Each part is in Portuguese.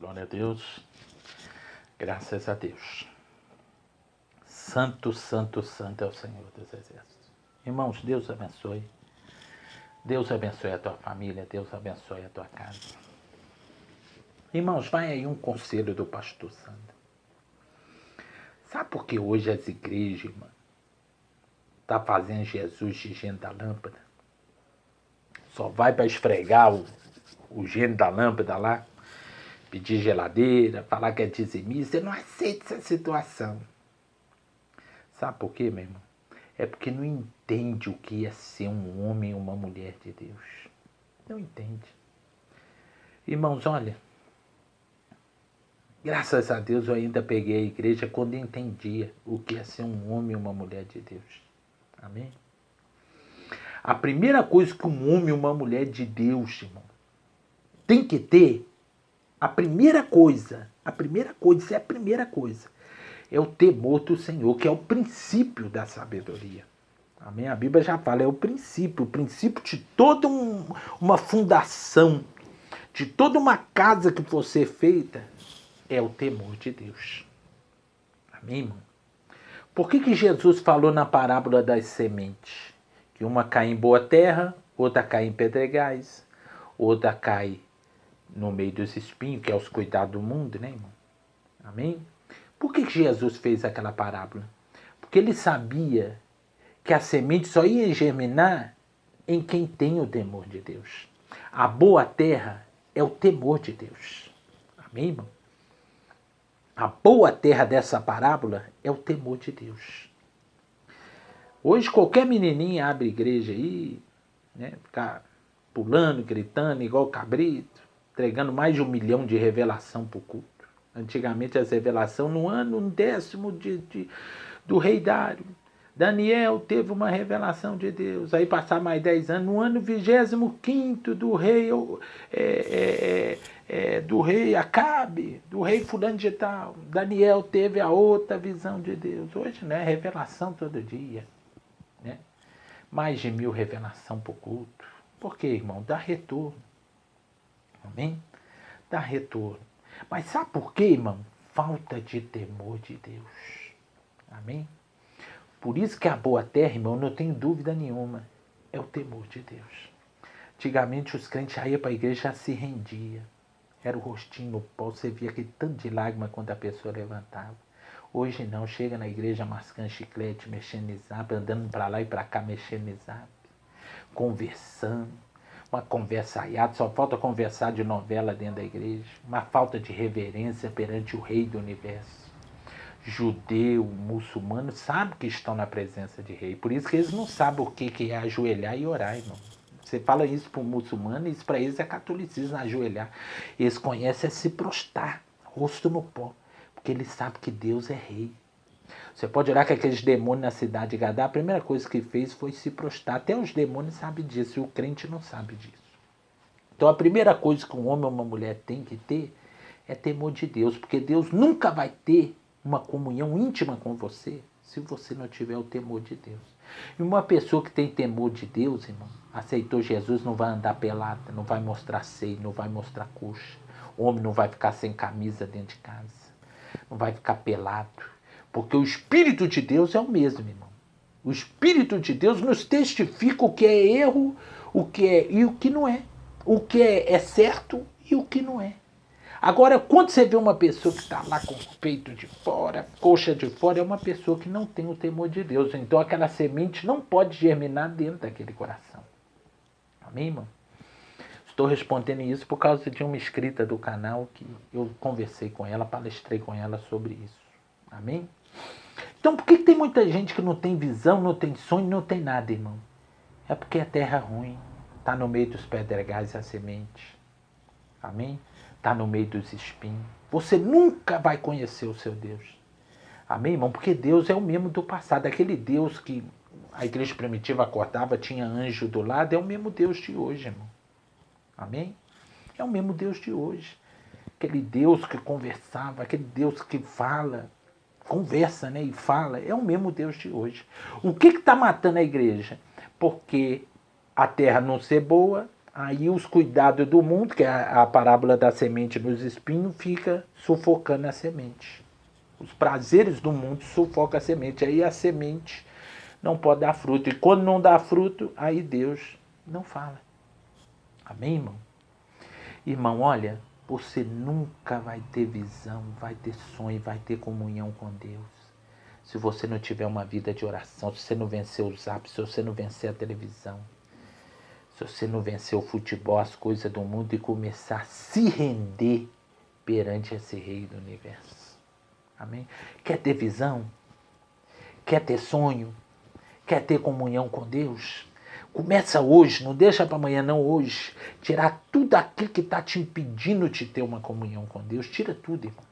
Glória a Deus, graças a Deus. Santo, santo, santo é o Senhor dos Exércitos. Irmãos, Deus abençoe. Deus abençoe a tua família, Deus abençoe a tua casa. Irmãos, vai aí um conselho do pastor Sandro. Sabe por que hoje as igrejas, irmão, tá fazendo Jesus de gênio da lâmpada? Só vai para esfregar o gênio da lâmpada lá, pedir geladeira, falar que é dizimista. Eu não aceito essa situação. Sabe por quê, meu irmão? É porque não entende o que é ser um homem ou uma mulher de Deus. Não entende. Irmãos, olha, graças a Deus eu ainda peguei a igreja quando entendia o que é ser um homem ou uma mulher de Deus. Amém? A primeira coisa que um homem ou uma mulher de Deus, irmão, tem que ter, a primeira coisa, é o temor do Senhor, que é o princípio da sabedoria. Amém? A Bíblia já fala, é o princípio de toda uma fundação, de toda uma casa que for ser feita, é o temor de Deus. Amém, irmão? Por que Jesus falou na parábola das sementes? Que uma cai em boa terra, outra cai em pedregais, outra cai no meio dos espinhos, que é os cuidados do mundo, né, irmão? Amém? Por que Jesus fez aquela parábola? Porque ele sabia que a semente só ia germinar em quem tem o temor de Deus. A boa terra é o temor de Deus. Amém, irmão? A boa terra dessa parábola é o temor de Deus. Hoje qualquer menininha abre igreja aí, né, ficar pulando, gritando, igual cabrito, entregando mais de 1 milhão de revelação para o culto. Antigamente as revelações no ano 10º do rei Dário. Daniel teve uma revelação de Deus. Aí passar mais 10 anos, no ano 25º do rei Acabe, do rei fulano de tal. Daniel teve a outra visão de Deus. Hoje, né, revelação todo dia. Né? Mais de 1000 revelação para o culto. Por quê, irmão? Dá retorno. Amém? Dá retorno. Mas sabe por quê, irmão? Falta de temor de Deus. Amém? Por isso que a boa terra, irmão, não tenho dúvida nenhuma, é o temor de Deus. Antigamente os crentes já iam para a igreja e já se rendia. Era o rostinho no pó, você via aquele tanto de lágrima quando a pessoa levantava. Hoje não, chega na igreja mascando chiclete, mexendo em zap, andando para lá e para cá, mexendo em zap, conversando. Uma conversa aiada, só falta conversar de novela dentro da igreja. Uma falta de reverência perante o rei do universo. Judeu, muçulmano, sabem que estão na presença de rei. Por isso que eles não sabem o que é ajoelhar e orar, irmão. Você fala isso para um muçulmano, isso para eles é catolicismo, ajoelhar. Eles conhecem é se prostrar, rosto no pó. Porque eles sabem que Deus é rei. Você pode olhar que aqueles demônios na cidade de Gadá, a primeira coisa que fez foi se prostrar. Até os demônios sabem disso, e o crente não sabe disso. Então a primeira coisa que um homem ou uma mulher tem que ter é temor de Deus. Porque Deus nunca vai ter uma comunhão íntima com você se você não tiver o temor de Deus. E uma pessoa que tem temor de Deus, irmão, aceitou Jesus, não vai andar pelada, não vai mostrar seio, não vai mostrar coxa. O homem não vai ficar sem camisa dentro de casa, não vai ficar pelado. Porque o Espírito de Deus é o mesmo, irmão. O Espírito de Deus nos testifica o que é erro, o que é e o que não é. O que é certo e o que não é. Agora, quando você vê uma pessoa que está lá com o peito de fora, coxa de fora, é uma pessoa que não tem o temor de Deus. Então aquela semente não pode germinar dentro daquele coração. Amém, irmão? Estou respondendo isso por causa de uma inscrita do canal que eu conversei com ela, palestrei com ela sobre isso. Amém? Então por que tem muita gente que não tem visão, não tem sonho, não tem nada, irmão? É porque a terra é ruim, está no meio dos pedregais a semente. Amém? Está no meio dos espinhos. Você nunca vai conhecer o seu Deus. Amém, irmão? Porque Deus é o mesmo do passado. Aquele Deus que a igreja primitiva acordava, tinha anjo do lado, é o mesmo Deus de hoje, irmão. Amém? É o mesmo Deus de hoje. Aquele Deus que conversava, aquele Deus que fala, conversa, né, e fala, é o mesmo Deus de hoje. O que está matando a igreja? Porque a terra não ser boa, aí os cuidados do mundo, que é a parábola da semente nos espinhos, fica sufocando a semente. Os prazeres do mundo sufocam a semente. Aí a semente não pode dar fruto. E quando não dá fruto, aí Deus não fala. Amém, irmão? Irmão, olha, você nunca vai ter visão, vai ter sonho, vai ter comunhão com Deus. Se você não tiver uma vida de oração, se você não vencer os apps, se você não vencer a televisão, se você não vencer o futebol, as coisas do mundo e começar a se render perante esse Rei do Universo. Amém? Quer ter visão? Quer ter sonho? Quer ter comunhão com Deus? Começa hoje, não deixa para amanhã não, hoje. Tirar tudo aquilo que está te impedindo de ter uma comunhão com Deus. Tira tudo, irmão.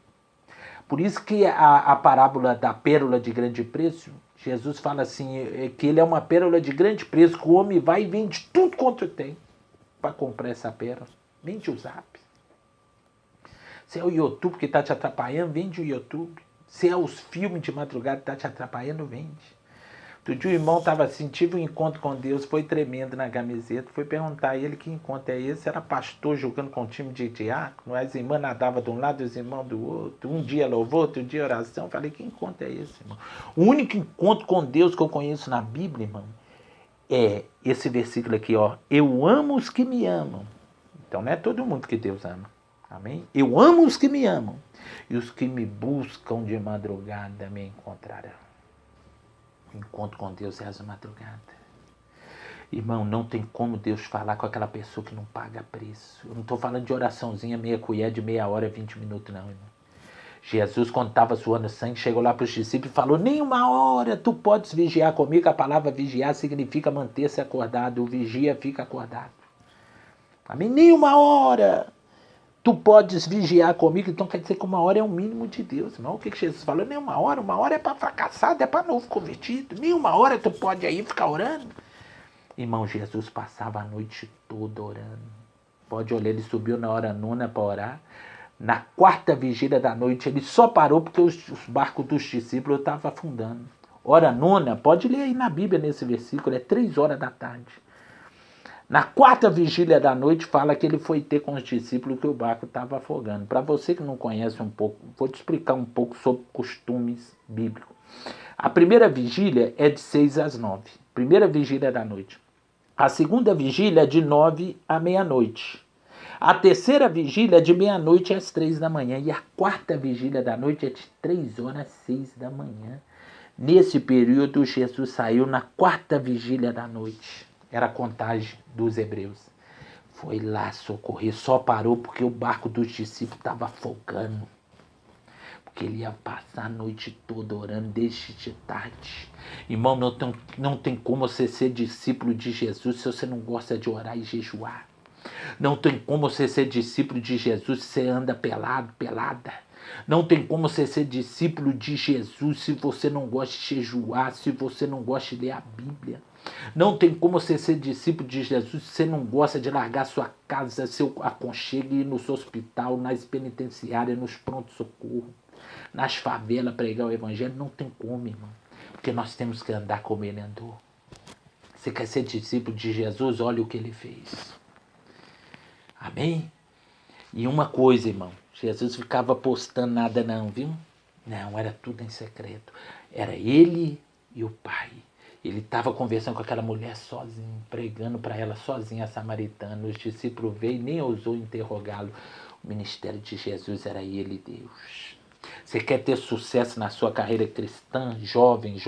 Por isso que a parábola da pérola de grande preço, Jesus fala assim, que ele é uma pérola de grande preço, que o homem vai e vende tudo quanto tem para comprar essa pérola. Vende o Zap. Se é o YouTube que está te atrapalhando, vende o YouTube. Se é os filmes de madrugada que está te atrapalhando, vende. Outro dia o irmão estava assim, tive um encontro com Deus, foi tremendo na camiseta, foi perguntar a ele que encontro é esse, era pastor jogando com um time de diácono, as irmãs nadavam de um lado e os irmãos do outro, um dia louvor, outro dia oração, falei, que encontro é esse, irmão? O único encontro com Deus que eu conheço na Bíblia, irmão, é esse versículo aqui, ó, eu amo os que me amam. Então não é todo mundo que Deus ama, amém? Eu amo os que me amam, e os que me buscam de madrugada me encontrarão. O encontro com Deus é às madrugadas. Irmão, não tem como Deus falar com aquela pessoa que não paga preço. Eu não estou falando de oraçãozinha meia colher de meia hora, 20 minutos, não, irmão. Jesus, quando estava suando sangue, chegou lá para os discípulos e falou, nem uma hora tu podes vigiar comigo. A palavra vigiar significa manter-se acordado. O vigia fica acordado. Amém? Nem uma hora tu podes vigiar comigo. Então quer dizer que uma hora é o mínimo de Deus, irmão. O que Jesus falou? Nem uma hora é para fracassado, é para novo convertido. Nem uma hora tu pode aí ficar orando. Irmão, Jesus passava a noite toda orando. Pode olhar, ele subiu na hora nona para orar. Na quarta vigília da noite, ele só parou porque os barcos dos discípulos estavam afundando. Hora nona, pode ler aí na Bíblia nesse versículo, é 3 horas da tarde. Na quarta vigília da noite, fala que ele foi ter com os discípulos que o barco estava afogando. Para você que não conhece um pouco, vou te explicar um pouco sobre costumes bíblicos. A primeira vigília é de 6 às 9. Primeira vigília da noite. A segunda vigília é de 9 à meia-noite. A terceira vigília é de meia-noite às 3 da manhã. E a quarta vigília da noite é de 3 horas às 6 da manhã. Nesse período, Jesus saiu na quarta vigília da noite. Era a contagem dos hebreus. Foi lá socorrer, só parou porque o barco dos discípulos estava afogando. Porque ele ia passar a noite toda orando, desde de tarde. Irmão, não tem como você ser discípulo de Jesus se você não gosta de orar e jejuar. Não tem como você ser discípulo de Jesus se você anda pelado, pelada. Não tem como você ser discípulo de Jesus se você não gosta de jejuar, se você não gosta de ler a Bíblia. Não tem como você ser discípulo de Jesus se você não gosta de largar sua casa, seu aconchego e ir no seu hospital, nas penitenciárias, nos pronto-socorro, nas favelas, pregar o evangelho. Não tem como, irmão. Porque nós temos que andar como ele andou. Você quer ser discípulo de Jesus? Olha o que ele fez. Amém? E uma coisa, irmão. Jesus ficava postando nada não, viu? Não, era tudo em secreto. Era ele e o Pai. Ele estava conversando com aquela mulher sozinho, pregando para ela sozinha, a samaritana. Os discípulos veio e nem ousou interrogá-lo. O ministério de Jesus era ele e Deus. Você quer ter sucesso na sua carreira cristã, jovem,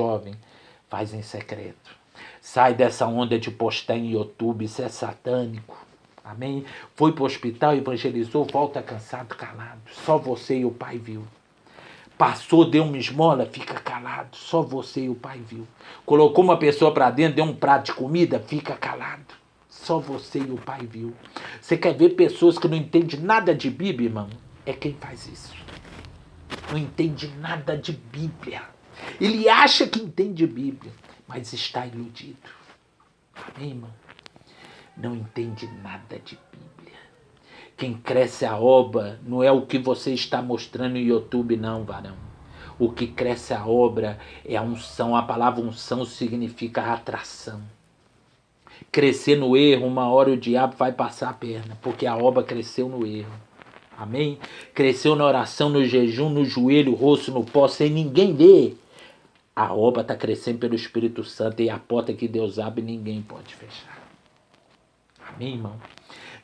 faz em secreto. Sai dessa onda de postar em YouTube, isso é satânico. Amém? Foi para o hospital, evangelizou, volta cansado, calado. Só você e o Pai viu. Passou, deu uma esmola, fica calado. Só você e o Pai viu. Colocou uma pessoa para dentro, deu um prato de comida, fica calado. Só você e o Pai viu. Você quer ver pessoas que não entendem nada de Bíblia, irmão? É quem faz isso. Não entende nada de Bíblia. Ele acha que entende Bíblia, mas está iludido. Amém, irmão? Não entende nada de Bíblia. Quem cresce a obra não é o que você está mostrando no YouTube, não, varão. O que cresce a obra é a unção. A palavra unção significa atração. crescer no erro, uma hora o diabo vai passar a perna, porque a obra cresceu no erro. Amém? Cresceu na oração, no jejum, no joelho, rosto, no pó, sem ninguém ver. A obra está crescendo pelo Espírito Santo e a porta que Deus abre ninguém pode fechar. Amém, irmão?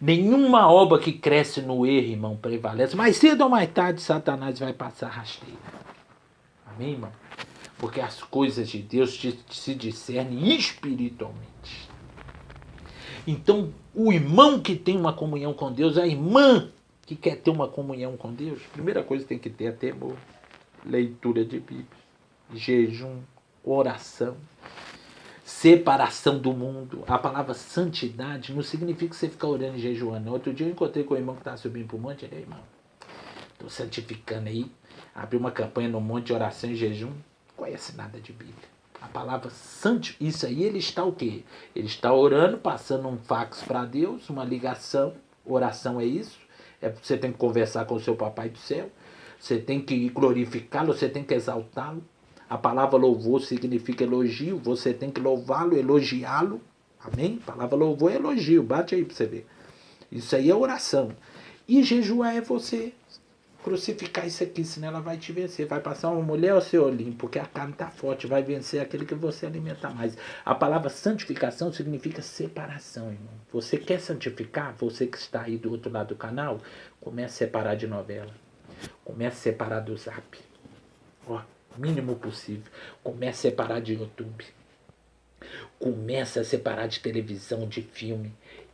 Nenhuma obra que cresce no erro, irmão, prevalece. Mais cedo ou mais tarde, Satanás vai passar rasteira. Amém, irmão? Porque as coisas de Deus se discernem espiritualmente. Então, o irmão que tem uma comunhão com Deus, a irmã que quer ter uma comunhão com Deus, a primeira coisa que tem que ter é temor, leitura de Bíblia, jejum, oração, separação do mundo. A palavra santidade não significa que você ficar orando e jejuando. Outro dia eu encontrei com o irmão que estava subindo para o monte. Ele, irmão, estou santificando aí. Abriu uma campanha no monte de oração e jejum. Não conhece nada de Bíblia. A palavra santificar, isso aí ele está o quê? Ele está orando, passando um fax para Deus, uma ligação. Oração é isso. Você tem que conversar com o seu papai do céu. Você tem que glorificá-lo, você tem que exaltá-lo. A palavra louvor significa elogio. Você tem que louvá-lo, elogiá-lo. Amém? A palavra louvor é elogio. Bate aí para você ver. Isso aí é oração. E jejuar é você crucificar isso aqui, senão ela vai te vencer. Vai passar uma mulher ao seu olhinho, porque a carne está forte. Vai vencer aquele que você alimenta mais. A palavra santificação significa separação, irmão. Você quer santificar? Você que está aí do outro lado do canal, comece a separar de novela. Comece a separar do Zap. Ó, mínimo possível. Comece a separar de YouTube. Começa a separar de televisão, de filme.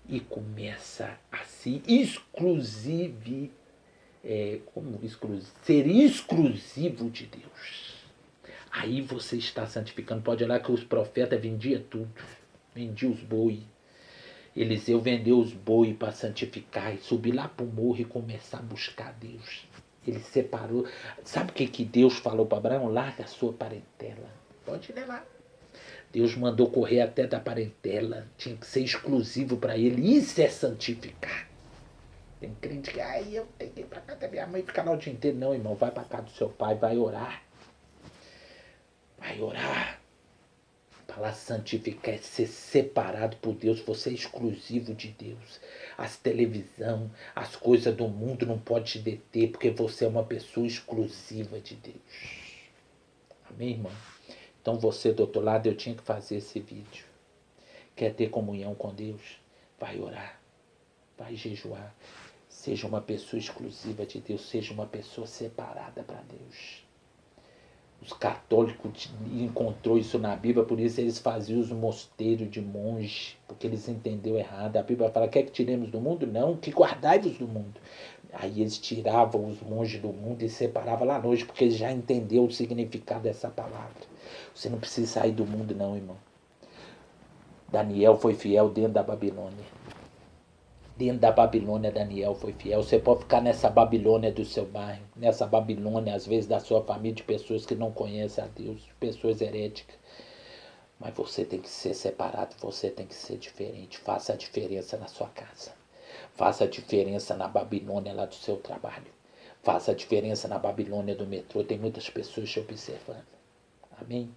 E começa a se ser exclusivo de Deus. Aí você está santificando. Pode olhar que os profetas vendiam tudo. Vendiam os boi. Eliseu vendeu os boi para santificar e subir lá para o morro e começar a buscar Deus. Ele separou. Sabe o que Deus falou para Abraão? Larga a sua parentela. Pode ler lá. Deus mandou correr até da parentela. Tinha que ser exclusivo para ele. Isso é santificar. Tem crente que, eu tenho que ir para casa da minha mãe e ficar lá o dia inteiro. Não, irmão, vai para casa do seu pai, vai orar. Vai orar. Para lá santificar é ser separado por Deus. Você é exclusivo de Deus. As televisão, as coisas do mundo não podem te deter, porque você é uma pessoa exclusiva de Deus. Amém, irmão? Então você do outro lado, eu tinha que fazer esse vídeo. Quer ter comunhão com Deus? Vai orar. Vai jejuar. Seja uma pessoa exclusiva de Deus. Seja uma pessoa separada para Deus. Os católicos encontrou isso na Bíblia, por isso eles faziam os mosteiros de monge, porque eles entenderam errado. A Bíblia fala, quer que tiremos do mundo? Não, que guardai-vos do mundo. Aí eles tiravam os monges do mundo e separavam lá longe, porque eles já entenderam o significado dessa palavra. Você não precisa sair do mundo não, irmão. Daniel foi fiel dentro da Babilônia. Dentro da Babilônia, Daniel foi fiel. Você pode ficar nessa Babilônia do seu bairro, nessa Babilônia, às vezes, da sua família, de pessoas que não conhecem a Deus, pessoas heréticas. Mas você tem que ser separado, você tem que ser diferente. Faça a diferença na sua casa. Faça a diferença na Babilônia lá do seu trabalho. Faça a diferença na Babilônia do metrô. Tem muitas pessoas te observando. Amém?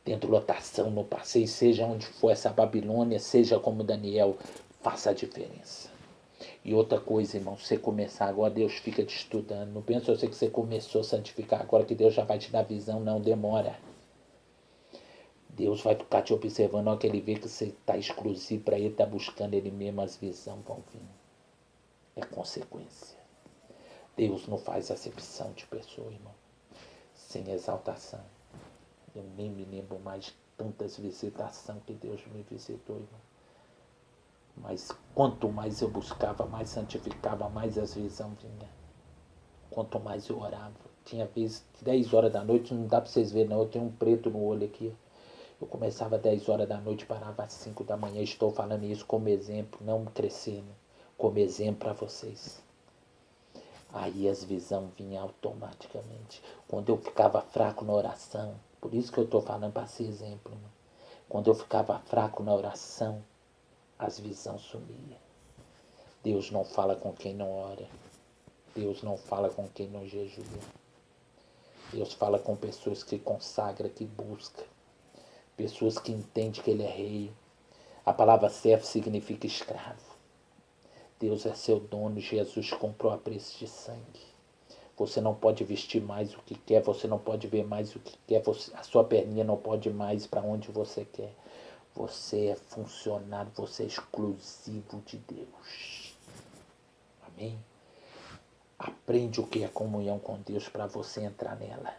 Dentro da lotação, no passeio, seja onde for essa Babilônia, seja como Daniel, faça a diferença. E outra coisa, irmão, você começar agora, Deus fica te estudando. Não pensa você que você começou a santificar agora que Deus já vai te dar visão. Não, demora. Deus vai ficar te observando. Na hora que Ele vê que você está exclusivo para Ele, está buscando Ele mesmo, as visões vão vir. É consequência. Deus não faz acepção de pessoa, irmão. Sem exaltação. Eu nem me lembro mais de tantas visitações que Deus me visitou, irmão. Mas quanto mais eu buscava, mais santificava, mais as visões vinham. Quanto mais eu orava. Tinha vezes 10 horas da noite, não dá para vocês verem não, eu tenho um preto no olho aqui. Eu começava às 10 horas da noite, parava às 5 da manhã. Estou falando isso como exemplo, não crescendo, como exemplo para vocês. Aí as visões vinham automaticamente. Quando eu ficava fraco na oração, por isso que eu estou falando para ser exemplo. Irmão. Quando eu ficava fraco na oração, as visões sumiam. Deus não fala com quem não ora. Deus não fala com quem não jejua. Deus fala com pessoas que consagram, que buscam. Pessoas que entendem que Ele é rei. A palavra servo significa escravo. Deus é seu dono, Jesus comprou a preço de sangue. Você não pode vestir mais o que quer, você não pode ver mais o que quer, a sua perninha não pode ir mais para onde você quer. Você é funcionário, você é exclusivo de Deus. Amém? Aprende o que é comunhão com Deus para você entrar nela.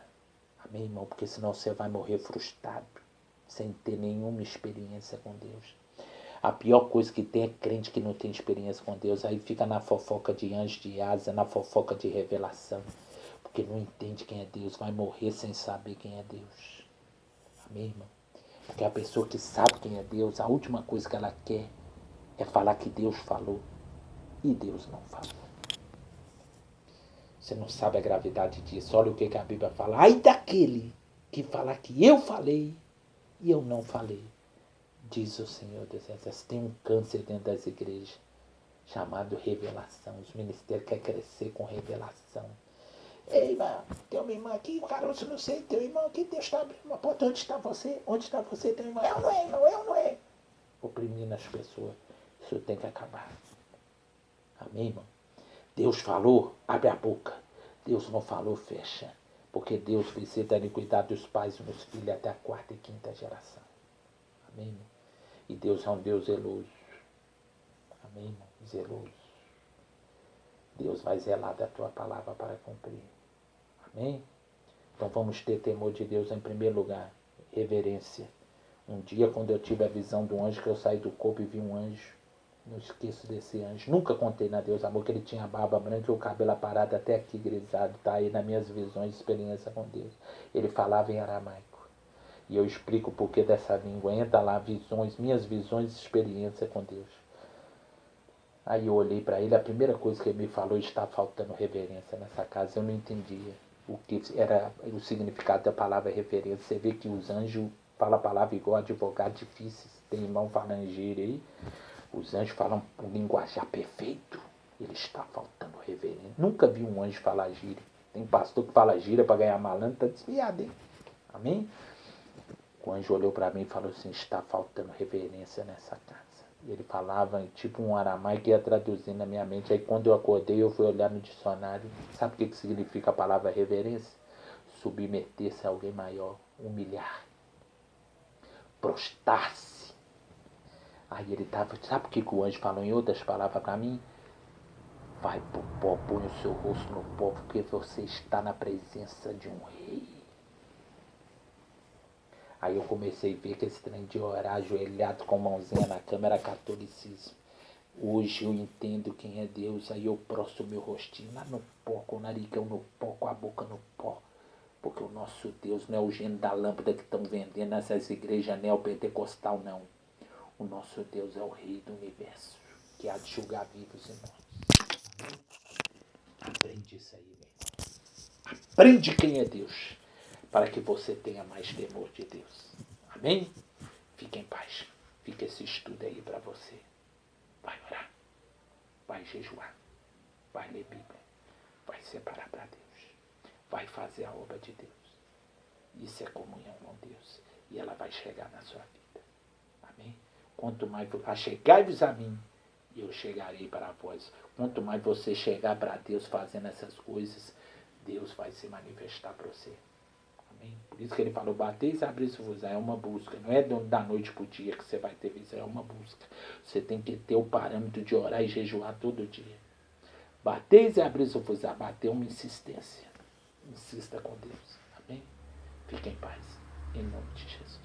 Amém, irmão? Porque senão você vai morrer frustrado, sem ter nenhuma experiência com Deus. A pior coisa que tem é crente que não tem experiência com Deus. Aí fica na fofoca de anjo de asa, na fofoca de revelação. Porque não entende quem é Deus. Vai morrer sem saber quem é Deus. Amém, irmão? Porque a pessoa que sabe quem é Deus, a última coisa que ela quer é falar que Deus falou. E Deus não falou. Você não sabe a gravidade disso. Olha o que a Bíblia fala. Ai daquele que falar que eu falei e eu não falei. Diz o Senhor dos Exércitos. Tem um câncer dentro das igrejas chamado revelação. Os ministérios querem crescer com revelação. Ei, irmão, tem uma irmã aqui, Caroço, não sei, teu irmão aqui, Deus está abrindo uma porta. Onde está você? Onde está você, teu irmão? Eu não é, irmão, eu não é. Oprimindo as pessoas. Isso tem que acabar. Amém, irmão? Deus falou, abre a boca. Deus não falou, fecha. Porque Deus visita a iniquidade dos pais e dos filhos até a 4ª e 5ª geração. Amém, irmão? E Deus é um Deus zeloso. Amém, irmão? Zeloso. Deus vai zelar da tua palavra para cumprir. Amém? Então vamos ter temor de Deus em primeiro lugar. Reverência. Um dia, quando eu tive a visão do anjo, que eu saí do corpo e vi um anjo. Não esqueço desse anjo. Nunca contei na Deus Amor que ele tinha a barba branca e o cabelo aparado até aqui grisalho. Tá aí nas minhas visões de experiência com Deus. Ele falava em aramaico. E eu explico o porquê dessa língua. Entra lá, visões, minhas visões de experiência com Deus. Aí eu olhei para ele, a primeira coisa que ele me falou, está faltando reverência nessa casa. Eu não entendia o que era o significado da palavra reverência. Você vê que os anjos falam a palavra igual advogado difíceis. Tem irmão falando gíria aí. Os anjos falam um linguajar perfeito. Ele está faltando reverência. Nunca vi um anjo falar gíria. Tem pastor que fala gíria para ganhar malandro, está desviado, hein? Amém? O anjo olhou para mim e falou assim, está faltando reverência nessa casa. E ele falava tipo um aramaico que ia traduzindo na minha mente. Aí quando eu acordei, eu fui olhar no dicionário. Sabe o que significa a palavra reverência? Submeter-se a alguém maior, humilhar, prostrar-se. Aí ele estava, sabe o que o anjo falou em outras palavras para mim? Vai pro pó, põe o seu rosto no pó, porque você está na presença de um rei. Aí eu comecei a ver que esse trem de orar ajoelhado com a mãozinha na cama era catolicismo. Hoje eu entendo quem é Deus, aí eu prostro o meu rostinho lá no pó, com o narigão no pó, com a boca no pó. Porque o nosso Deus não é o gênio da lâmpada que estão vendendo nessas igrejas neopentecostal, não. O nosso Deus é o Rei do Universo, que há de julgar vivos e mortos. Aprende isso aí, meu irmão. Aprende quem é Deus, para que você tenha mais temor de Deus. Amém? Fique em paz. Fica esse estudo aí para você. Vai orar. Vai jejuar. Vai ler Bíblia. Vai separar para Deus. Vai fazer a obra de Deus. Isso é comunhão com Deus. E ela vai chegar na sua vida. Amém? Quanto mais achegai-vos a mim, e eu chegarei para vós. Quanto mais você chegar para Deus fazendo essas coisas, Deus vai se manifestar para você. Amém? Por isso que ele falou, bateis e abris-vos, é uma busca. Não é da noite para o dia que você vai ter visão, é uma busca. Você tem que ter o parâmetro de orar e jejuar todo dia. Bateis e abris-vos, bater uma insistência. Insista com Deus. Amém? Fique em paz. Em nome de Jesus.